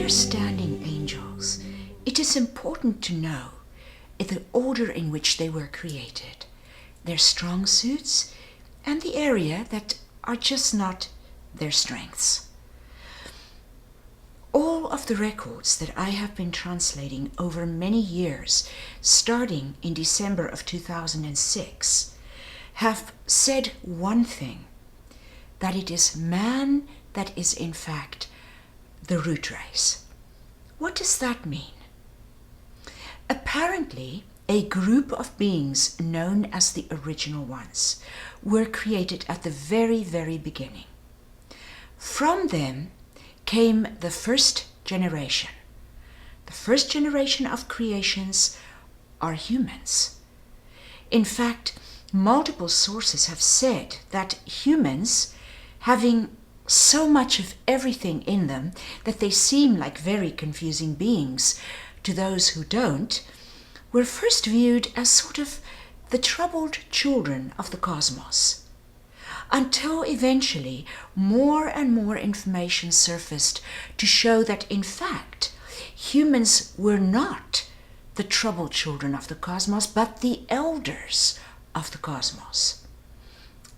understanding angels, it is important to know the order in which they were created, their strong suits, and the area that are just not their strengths. All of the records that I have been translating over many years, starting in December of 2006, have said one thing, that it is man that is in fact the root race. What does that mean? Apparently, a group of beings known as the original ones were created at the very, very beginning. From them came the first generation. The first generation of creations are humans. In fact, multiple sources have said that humans, having so much of everything in them that they seem like very confusing beings to those who don't, were first viewed as sort of the troubled children of the cosmos, until eventually more and more information surfaced to show that in fact humans were not the troubled children of the cosmos, but the elders of the cosmos.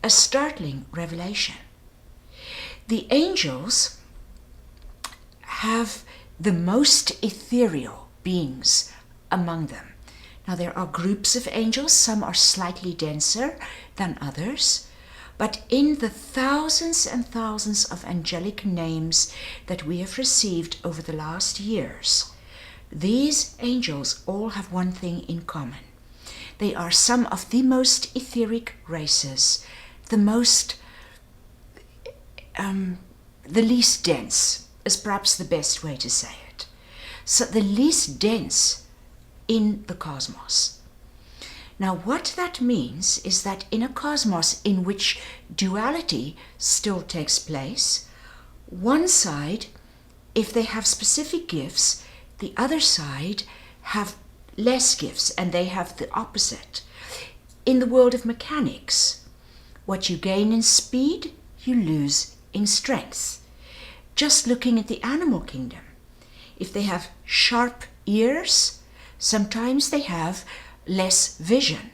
A startling revelation. The angels have the most ethereal beings among them. Now there are groups of angels, some are slightly denser than others, but in the thousands and thousands of angelic names that we have received over the last years, these angels all have one thing in common. They are some of the most etheric races, the least dense is perhaps the best way to say it. So the least dense in the cosmos. Now what that means is that in a cosmos in which duality still takes place, one side, if they have specific gifts, the other side have less gifts and they have the opposite. In the world of mechanics, what you gain in speed, you lose in strength. Just looking at the animal kingdom, if they have sharp ears, sometimes they have less vision.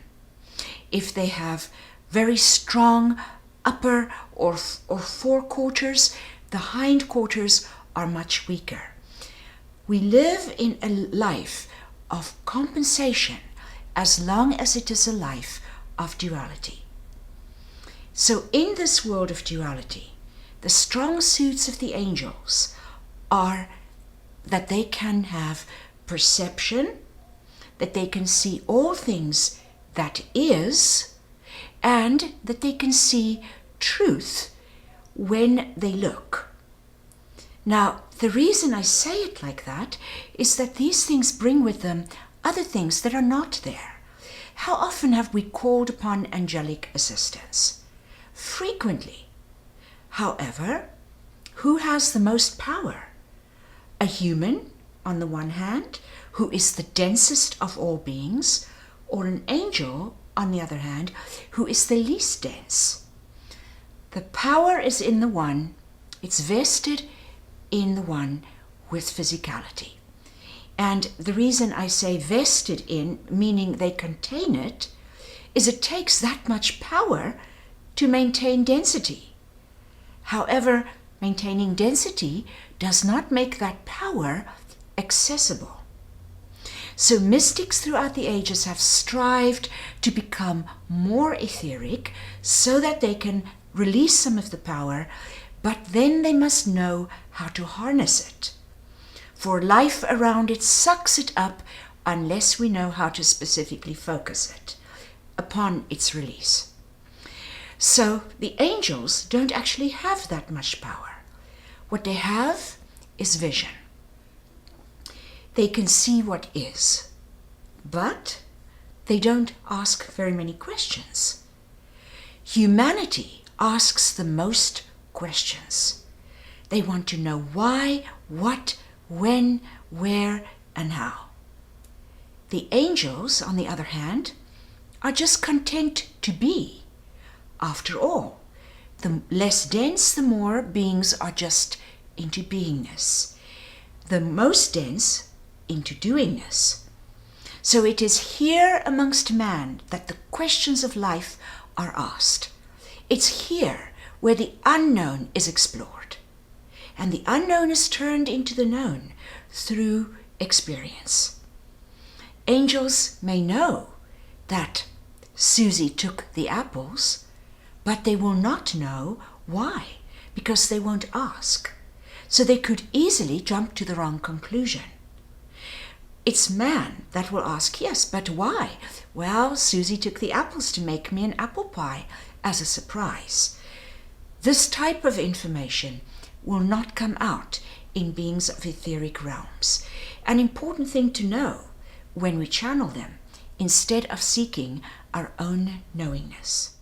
If they have very strong upper or forequarters, the hindquarters are much weaker. We live in a life of compensation as long as it is a life of duality. So in this world of duality, the strong suits of the angels are that they can have perception, that they can see all things that is, and that they can see truth when they look. Now, the reason I say it like that is that these things bring with them other things that are not there. How often have we called upon angelic assistance? Frequently. However, who has the most power? A human, on the one hand, who is the densest of all beings, or an angel, on the other hand, who is the least dense. The power is in the one, it's vested in the one with physicality. And the reason I say vested in, meaning they contain it, is it takes that much power to maintain density. However, maintaining density does not make that power accessible. So mystics throughout the ages have strived to become more etheric so that they can release some of the power, but then they must know how to harness it. For life around it sucks it up unless we know how to specifically focus it upon its release. So the angels don't actually have that much power. What they have is vision. They can see what is, but they don't ask very many questions. Humanity asks the most questions. They want to know why, what, when, where, and how. The angels, on the other hand, are just content to be. After all, the less dense, the more beings are just into beingness. the most dense into doingness. So it is here amongst man that the questions of life are asked. It's here where the unknown is explored. And the unknown is turned into the known through experience. Angels may know that Susie took the apples, but they will not know why, because they won't ask. So they could easily jump to the wrong conclusion. It's man that will ask, yes, but why? Well, Susie took the apples to make me an apple pie as a surprise. This type of information will not come out in beings of etheric realms. An important thing to know when we channel them, instead of seeking our own knowingness.